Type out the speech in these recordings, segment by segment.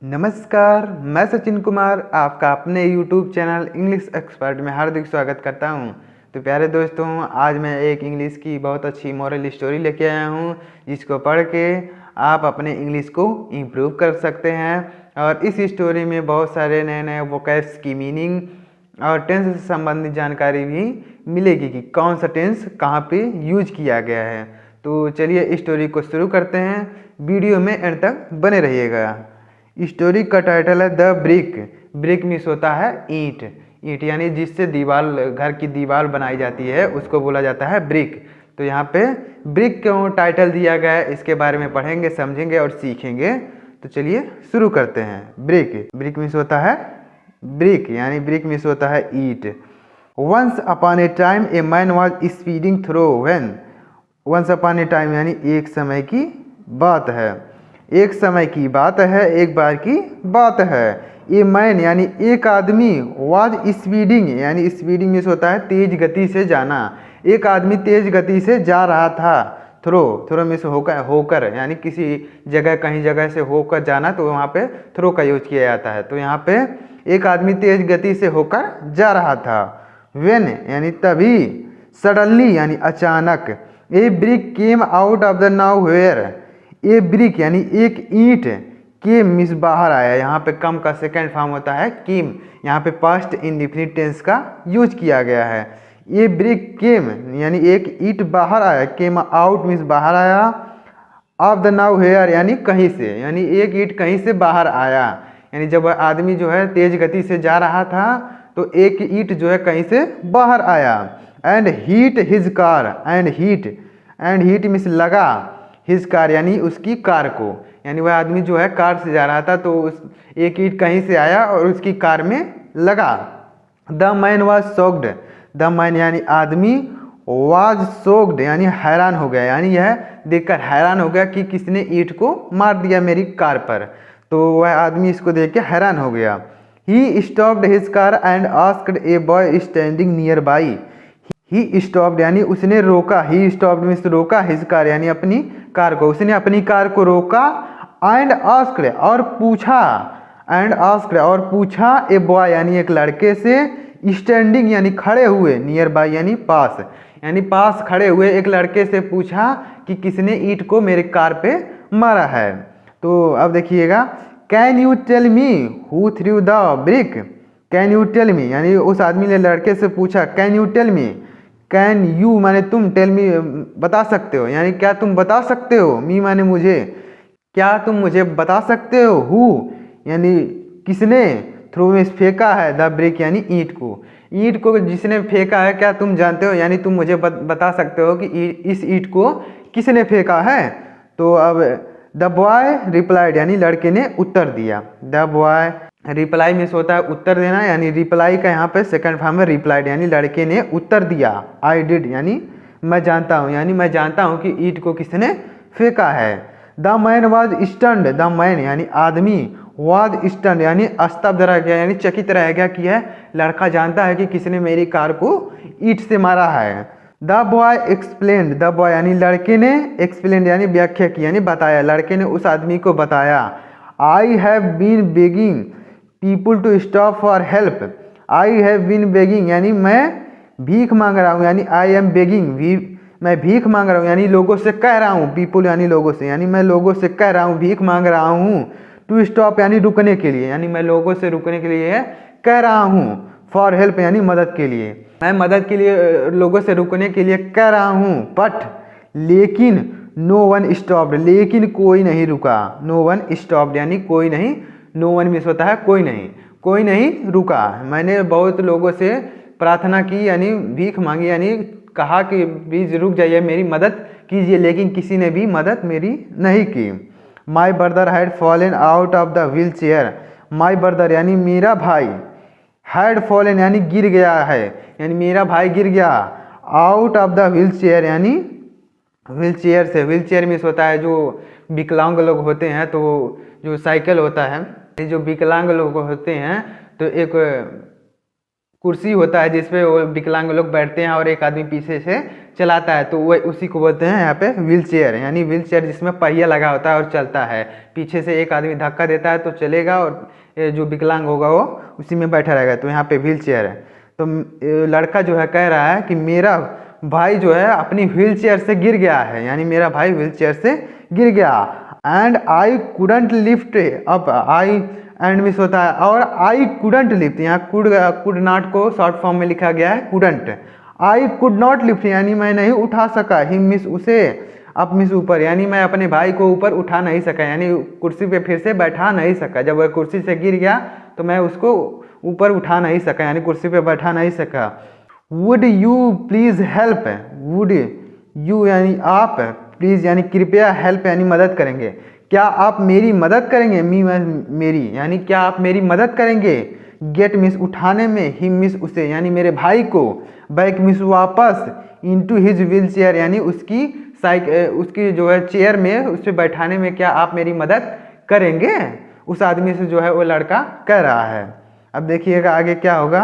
नमस्कार, मैं सचिन कुमार आपका अपने YouTube चैनल इंग्लिश एक्सपर्ट में हार्दिक स्वागत करता हूं। तो प्यारे दोस्तों, आज मैं एक इंग्लिश की बहुत अच्छी मॉरल स्टोरी लेके आया हूं, जिसको पढ़ के आप अपने इंग्लिश को इम्प्रूव कर सकते हैं। और इस स्टोरी में बहुत सारे नए नए वोकैब्स की मीनिंग और टेंस से संबंधित जानकारी भी मिलेगी कि कौन सा टेंस कहाँ पे यूज किया गया है। तो चलिए स्टोरी को शुरू करते हैं, वीडियो में एंड तक बने रहिएगा। स्टोरी का टाइटल है द ब्रिक। ब्रिक मीन्स होता है ईंट। ईंट यानी जिससे दीवार, घर की दीवार बनाई जाती है, उसको बोला जाता है ब्रिक। तो यहाँ पे ब्रिक क्यों टाइटल दिया गया है, इसके बारे में पढ़ेंगे, समझेंगे और सीखेंगे। तो चलिए शुरू करते हैं। ब्रिक, ब्रिक मीन्स होता है ब्रिक, यानी ब्रिक मीन्स होता है ईंट। Once upon a time a man was speeding through when. Once upon a time यानी एक समय की बात है, एक समय की बात है, एक बार की बात है। ए मैन यानी एक आदमी, वाज स्पीडिंग यानी स्पीडिंग में होता है तेज गति से जाना। एक आदमी तेज गति से जा रहा था। थ्रो, थ्रो में से होकर यानी किसी जगह, कहीं जगह से होकर जाना, तो वहाँ पे थ्रो का यूज किया जाता है। तो यहाँ पे एक आदमी तेज गति से होकर जा रहा था। व्हेन यानी तभी, सडनली यानी अचानक। A brick came out of the nowhere. A brick यानी एक ईंट के मिस बाहर आया। यहाँ पे कम का सेकेंड फॉर्म होता है किम, यहाँ पे पास्ट इंडेफिनिट टेंस का यूज किया गया है। ए ब्रिक केम यानी एक ईंट बाहर आया, केम आउट मीन्स बाहर आया, ऑफ द नाउ हेयर यानी कहीं से, यानी एक ईंट कहीं से बाहर आया। यानी जब आदमी जो है तेज गति से जा रहा था, तो एक ईंट जो है कहीं से बाहर आया। And heat his car, and heat means लगा, हिज कार यानी उसकी कार को, यानी वह आदमी जो है कार से जा रहा था, तो उस एक ईंट कहीं से आया और उसकी कार में लगा। The man was shocked, the man यानी आदमी, वॉज शॉक्ड यानी हैरान हो गया, यानी यह देखकर हैरान हो गया कि किसने ईंट को मार दिया मेरी कार पर। तो वह आदमी इसको देख के हैरान हो गया। He stopped his car and asked a boy standing near by. He stopped यानी उसने रोका, ही स्टॉप्ड मीन्स रोका, हिज कार यानी अपनी कार को, उसने अपनी कार को रोका। एंड आस्क्ड और पूछा, एंड आस्क्ड और पूछा, ए बॉय यानी एक लड़के से, स्टैंडिंग यानी खड़े हुए, नियर बाई यानी पास, यानी पास खड़े हुए एक लड़के से पूछा कि किसने ईंट को मेरे कार पे मारा है। तो अब देखिएगा, can you tell me who threw the brick. Can you tell me यानी उस आदमी ने लड़के से पूछा, can you tell me, can you माने तुम, टेल मी बता सकते हो, यानी क्या तुम बता सकते हो, मी माने मुझे, क्या तुम मुझे बता सकते हो, हु यानी किसने, थ्रू में फेंका है, द ब्रिक यानी ईंट को, ईंट को जिसने फेंका है, क्या तुम जानते हो, यानी तुम मुझे बता सकते हो कि इस ईंट को किसने फेंका है। तो अब द बॉय रिप्लाइड यानी लड़के ने उत्तर दिया। द बॉय, रिप्लाई मीन्स होता है उत्तर देना, यानी रिप्लाई का यहाँ पे सेकंड फॉर्म है रिप्लाइड, यानी लड़के ने उत्तर दिया। आई डिड यानी मैं जानता हूँ, यानी मैं जानता हूँ कि ईंट को किसने फेंका है। The man was stunned, the man यानी आदमी, वॉज स्टन्ड यानी स्तब्ध रह गया, यानी चकित रह गया कि यह लड़का जानता है कि किसने मेरी कार को ईंट से मारा है। The boy explained, the boy यानी लड़के ने, एक्सप्लेन्ड यानी व्याख्या की, यानी बताया, लड़के ने उस आदमी को बताया। I have been begging people to stop for help. I have been begging यानी मैं भीख मांग रहा हूँ, यानी आई एम बेगिंग, मैं भीख मांग रहा हूँ, यानी लोगों से कह रहा हूँ, पीपुल यानी लोगों से, यानी मैं लोगों से कह रहा हूँ, भीख मांग रहा हूँ। टू स्टॉप यानी रुकने के लिए, यानी मैं लोगों से रुकने के लिए कह रहा हूँ। फॉर हेल्प यानी मदद के लिए, मैं मदद के लिए, लोगों से रुकने के लिए कह रहा हूँ। बट लेकिन, नो वन स्टॉप्ड लेकिन कोई नहीं रुका, नो वन स्टॉप्ड यानी कोई नहीं, नो वन मीन्स होता है कोई नहीं, कोई नहीं रुका। मैंने बहुत लोगों से प्रार्थना की, यानी भीख मांगी, यानी कहा कि प्लीज रुक जाइए, मेरी मदद कीजिए, लेकिन किसी ने भी मदद मेरी नहीं की। My brother had fallen out of the wheel chair. My brother यानी मेरा भाई, हैड फॉलन यानी गिर गया है, यानी मेरा भाई गिर गया। Out of the wheel chair यानी व्हील चेयर से, व्हील चेयर मीन्स होता है जो विकलांग लोग होते हैं, तो जो साइकिल होता है, जो विकलांग लोग होते हैं, तो एक कुर्सी होता है जिसपे वो विकलांग लोग बैठते हैं और एक आदमी पीछे से चलाता है, तो वह उसी को बोलते हैं यहाँ पे व्हील चेयर, यानी व्हील चेयर जिसमें पहिया लगा होता है और चलता है। पीछे से एक आदमी धक्का देता है तो चलेगा, और जो विकलांग होगा वो उसी में बैठा रहेगा, तो यहाँ पे व्हील चेयर है। तो लड़का जो है कह रहा है कि मेरा भाई जो है अपनी व्हील चेयर से गिर गया है, यानी मेरा भाई व्हील चेयर से गिर गया। And I couldn't lift up, I and miss होता है, और आई कुडंट लिफ्ट, यहाँ कुड नॉट को शॉर्ट फॉर्म में लिखा गया है couldn't. I could not lift यानी मैं नहीं उठा सका, ही मिस उसे, अप मिस ऊपर, यानी मैं अपने भाई को ऊपर उठा नहीं सका, यानी कुर्सी पे फिर से बैठा नहीं सका। जब वह कुर्सी से गिर गया तो मैं उसको ऊपर उठा नहीं सका, यानी कुर्सी पे बैठा नहीं सका। Would you please help, would you यानी आप, प्लीज़ यानी कृपया, हेल्प यानी मदद करेंगे, क्या आप मेरी मदद करेंगे, मेरी यानी क्या आप मेरी मदद करेंगे। गेट मिस उठाने में, ही मिस उसे यानी मेरे भाई को, बैक मिस वापस, इनटू हिज व्हील चेयर यानी उसकी जो है चेयर में उसे बैठाने में क्या आप मेरी मदद करेंगे, उस आदमी से जो है वो लड़का कह रहा है। अब देखिएगा आगे क्या होगा।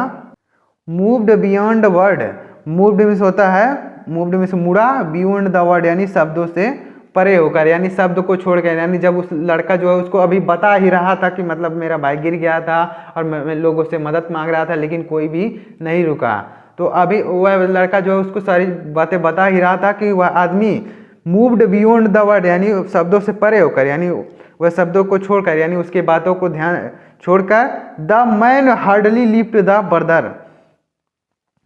Moved beyond word, moved miss होता है, मूव्ड मिस मुड़ा, बियॉन्ड द वर्ड यानी शब्दों से परे होकर, यानी शब्द को छोड़कर, यानी जब उस लड़का जो है उसको अभी बता ही रहा था कि मतलब मेरा भाई गिर गया था और मैं लोगों से मदद मांग रहा था लेकिन कोई भी नहीं रुका, तो अभी वह लड़का जो है उसको सारी बातें बता ही रहा था कि वह आदमी मूव्ड बियॉन्ड द वर्ड यानी शब्दों से परे होकर, यानी वह शब्दों को छोड़कर, यानी उसके बातों को ध्यान छोड़कर, the man hardly lift the brother,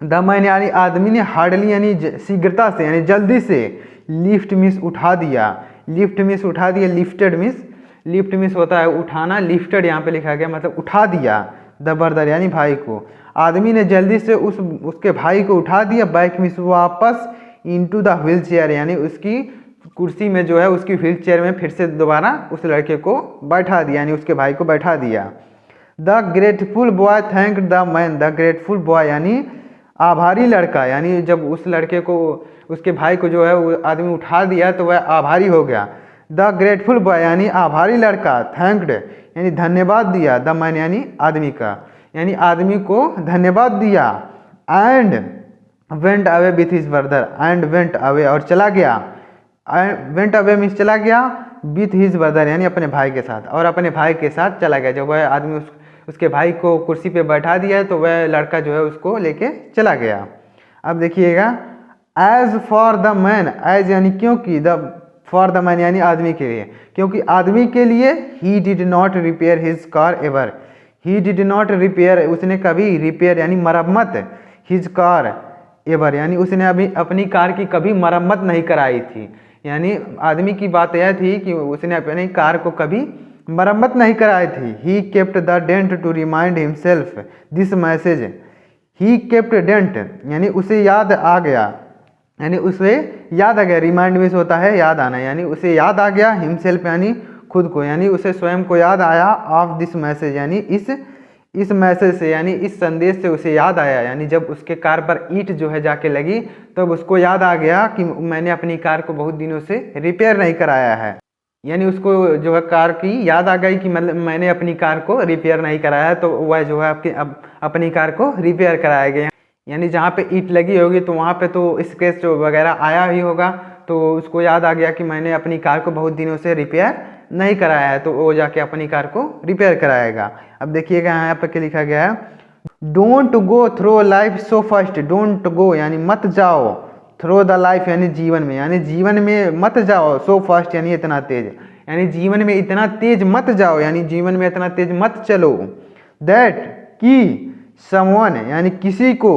the man यानी आदमी ने, हार्डली यानी शीघ्रता से यानी जल्दी से, लिफ्ट मिस उठा दिया, लिफ्ट मिस उठा दिया, लिफ्टेड मिस, लिफ्ट मिस होता है उठाना, लिफ्टेड यहाँ पे लिखा गया मतलब उठा दिया, द ब्रदर यानी भाई को, आदमी ने जल्दी से उसके भाई को उठा दिया, बैक मिस वापस, इनटू द व्हील चेयर यानी उसकी कुर्सी में जो है उसकी व्हील चेयर में फिर से दोबारा उस लड़के को बैठा दिया, यानी उसके भाई को बैठा दिया। The grateful boy thank the man, the grateful boy यानी आभारी लड़का, यानी जब उस लड़के को उसके भाई को जो है वो आदमी उठा दिया तो वह आभारी हो गया। द ग्रेटफुल बॉय यानी आभारी लड़का, थैंक्ड यानी धन्यवाद दिया, द मैन यानी आदमी का, यानी आदमी को धन्यवाद दिया। And went away with his brother, and went away और चला गया, वेंट अवे मीन्स चला गया, विथ हिज ब्रदर यानी अपने भाई के साथ, और अपने भाई के साथ चला गया। जब वह आदमी उसके भाई को कुर्सी पे बैठा दिया तो वह लड़का जो है उसको लेके चला गया। अब देखिएगा, as for the man, as यानी क्योंकि, द फॉर द मैन यानी आदमी के लिए, क्योंकि आदमी के लिए, he did not repair his car ever, he did not repair उसने कभी, रिपेयर यानी मरम्मत, हिज कार एवर यानी उसने अभी अपनी कार की कभी मरम्मत नहीं कराई थी, यानी आदमी की बात यह थी कि उसने अपनी कार को कभी मरम्मत नहीं कराई थी। He kept the dent to remind himself this message, he kept dent यानी उसे याद आ गया, यानी उसे याद आ गया, रिमाइंड में होता है याद आना, यानी उसे याद आ गया, हिमसेल्फ यानी खुद को, यानी उसे स्वयं को याद आया, ऑफ दिस मैसेज यानी इस मैसेज से, यानी इस संदेश से उसे याद आया, यानी जब उसके कार पर ईंट जो है जाके लगी तब उसको याद आ गया कि मैंने अपनी कार को बहुत दिनों से रिपेयर नहीं कराया है, यानी उसको जो है कार की याद आ गई कि मतलब मैंने अपनी कार को रिपेयर नहीं कराया है, तो वह जो है अपनी कार को रिपेयर कराया गया, यानी जहाँ पे ईंट लगी होगी तो वहाँ पे तो स्क्रैच वगैरह आया ही होगा, तो उसको याद आ गया कि मैंने अपनी कार को बहुत दिनों से रिपेयर नहीं कराया है, तो वो जाके अपनी कार को रिपेयर कराएगा। अब देखिएगा यहाँ पे क्या लिखा गया है, don't go through life so fast, don't go यानी मत जाओ, थ्रो द लाइफ यानी जीवन में, यानी जीवन में मत जाओ, सो फास्ट यानी इतना तेज, यानी जीवन में इतना तेज मत जाओ, यानी जीवन में इतना तेज मत चलो। दैट कि समवन यानी किसी को,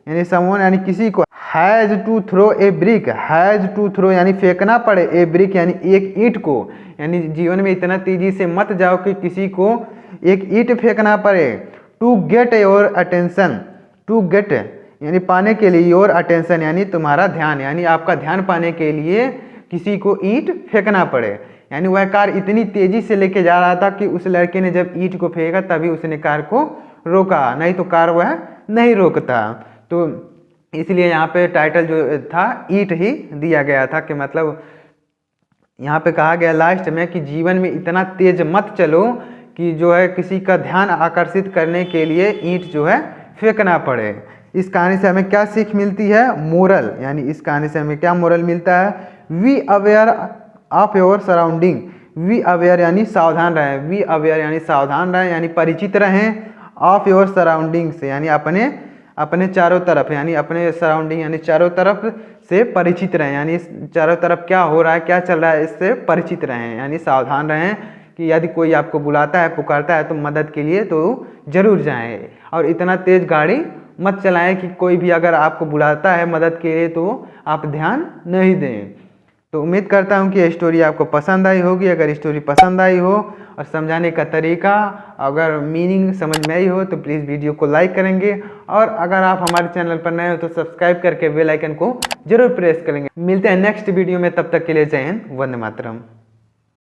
यानी समवन यानी किसी को, has to throw a brick, has to throw यानी फेंकना पड़े, ए ब्रिक यानी एक ईंट को, यानी जीवन में इतना तेजी से मत जाओ कि किसी को एक ईंट फेंकना पड़े। To get your attention, to get यानी पाने के लिए, योर अटेंशन यानी तुम्हारा ध्यान, यानी आपका ध्यान पाने के लिए किसी को ईंट फेंकना पड़े, यानी वह कार इतनी तेजी से लेके जा रहा था कि उस लड़के ने जब ईंट को फेंका तभी उसने कार को रोका, नहीं तो कार वह नहीं रोकता। तो इसलिए यहाँ पे टाइटल जो था ईंट ही दिया गया था कि मतलब यहाँ पे कहा गया लास्ट में कि जीवन में इतना तेज मत चलो कि जो है किसी का ध्यान आकर्षित करने के लिए ईंट जो है फेंकना पड़े, इस कहानी से हमें क्या सीख मिलती है? मोरल, यानी इस कहानी से हमें क्या मोरल मिलता है? Be aware of your surrounding. Be aware यानी सावधान रहें, वी अवेयर यानी सावधान रहें, यानी परिचित रहें ऑफ योर सराउंडिंग से, यानी अपने चारों तरफ, यानी अपने सराउंडिंग यानी चारों तरफ से परिचित रहें, यानी चारों तरफ क्या हो रहा है, क्या चल रहा है, इससे परिचित रहें, यानी सावधान रहें कि यदि कोई आपको बुलाता है, पुकारता है तो मदद के लिए तो जरूर जाएं। और इतना तेज गाड़ी मत चलाएं कि कोई भी अगर आपको बुलाता है मदद के लिए तो आप ध्यान नहीं दें। तो उम्मीद करता हूँ कि ये स्टोरी आपको पसंद आई होगी। अगर स्टोरी पसंद आई हो और समझाने का तरीका, अगर मीनिंग समझ में आई हो तो प्लीज़ वीडियो को लाइक करेंगे, और अगर आप हमारे चैनल पर नए हो तो सब्सक्राइब करके बेल आइकन को जरूर प्रेस करेंगे। मिलते हैं नेक्स्ट वीडियो में, तब तक के लिए जय हिंद, वंदे मातरम।